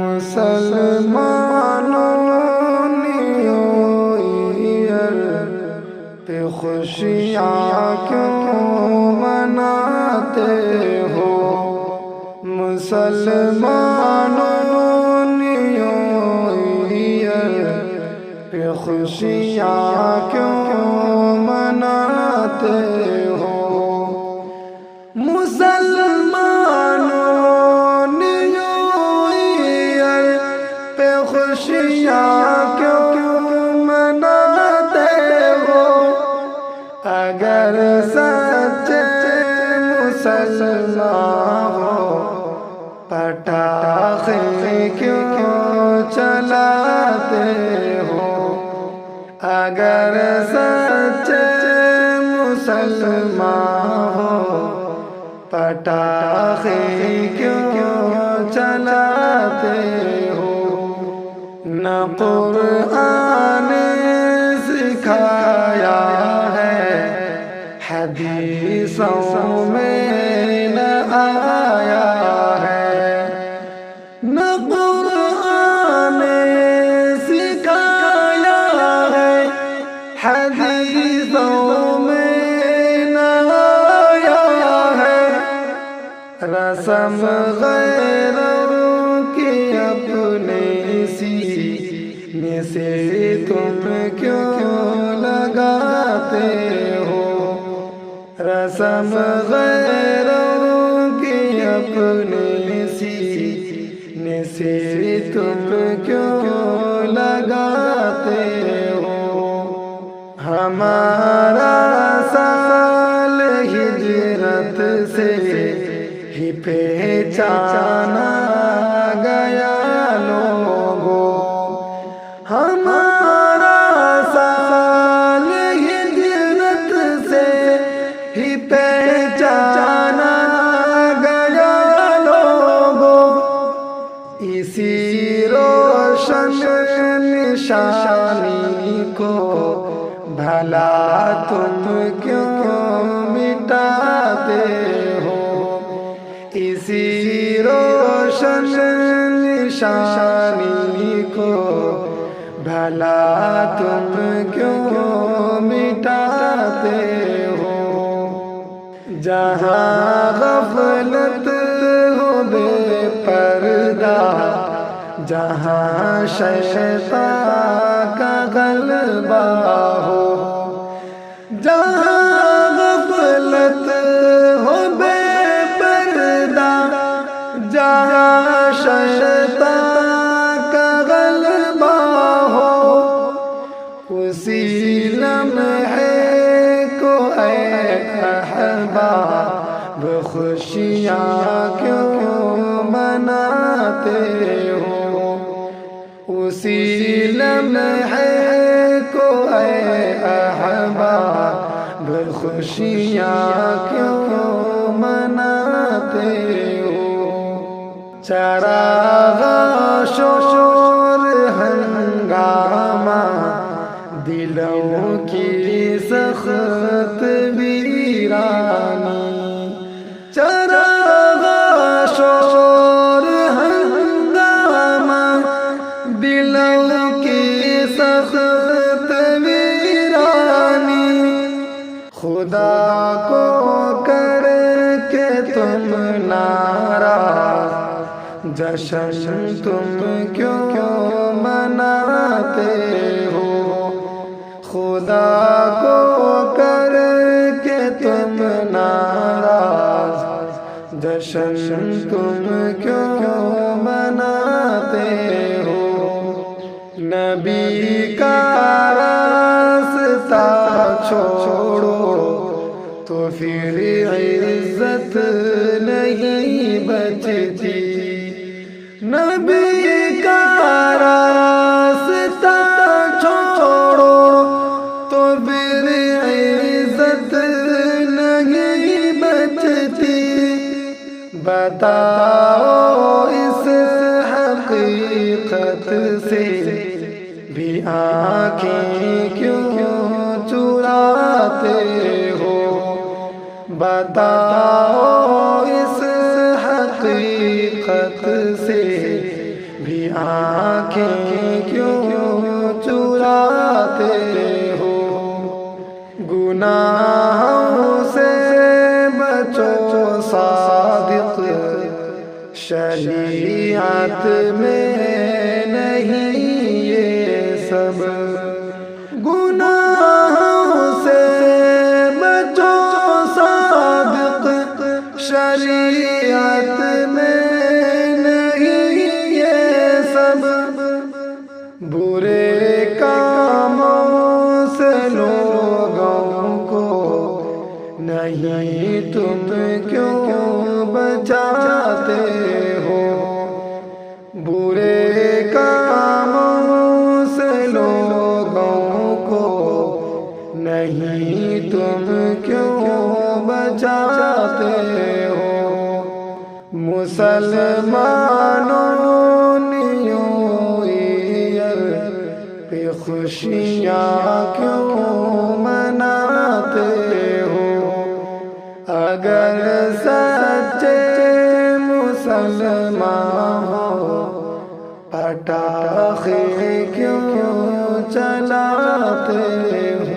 مسلمانوں new year پہ خوشیاں کیوں مناتے ہو؟ مسلمانوں نیو ایئر پہ خوشیاں کیوں مناتے ہو؟ خوشیاں کیوں مناتے ہو؟ اگر سچے مسلمان ہو پٹاخے کیوں چلاتے ہو؟ اگر سچے مسلمان ہو پٹاخے کیوں چلاتے ہو؟ نہ قرآن سکھایا ہے، حدیثوں میں نہ آیا ہے۔ نہ قرآن سکھایا ہے، حدیثوں میں نہ آیا ہے۔ رسم غیروں کی اپنے سینے سے تم کیوں لگاتے ہو؟ رسم غیروں کی اپنے سینے سے تم کیوں لگاتے ہو؟ ہمارا سال ہجرت سے ہی پہچانا گیا لوگوں، ہمارا سال ہجرت سے ہی پہچانا گیا لوگوں۔ اسی روشن نشانی کو بھلا تم کیوں مٹاتے ہو؟ اسی روشن نشانی کو بھلا تم کیوں مٹاتے ہو؟ جہاں غفلت ہو بے پردہ، جہاں شیطان کا غلبہ ہو، جہاں غفلت ہو بے پردہ، جہاں شیطان کا غلبہ ہو، اسی لمحے کو اے احباب خوشیاں کیوں مناتے ہو؟ اسی لمحے کو اے احباب خوشیاں کیوں مناتے ہو؟ چراغ شور ہنگامہ دلوں کی سخت ویرانی، چراغ شور ہنگامہ دلوں کی سخت ویرانی، خدا کو کر کے تم ناراض جشن تم کیوں مناتے ہو؟ خدا کو کر کے تم ناراض جشن تم کیوں مناتے ہو؟ نبی کا راستہ چھوڑو تو پھر عزت نہیں بچتی، نبی کا راستہ چھوڑو تو پھر عزت نہیں بچتی۔ بتاؤ اس حقیقت سے بھی آنکھیں کیوں چراتے ہو؟ بتاؤ اس حقیقت سے آنکھیں کیوں چراتے ہو؟ گناہوں سے بچو صادق، شریعت میں نہیں یہ سب۔ گناہوں سے بچو صادق، شریعت میں نہیں یہ سب۔ برے کاموں سے لوگوں کو نہیں تم کیوں بچاتے ہو؟ برے کاموں سے لوگوں کو نہیں تم کیوں بچاتے ہو؟ مسلمانوں نیو ایئر پہ خوشیاں کیوں مناتے ہو؟ اگر سچے مسلمان ہو پٹاخے کیوں چلاتے ہو؟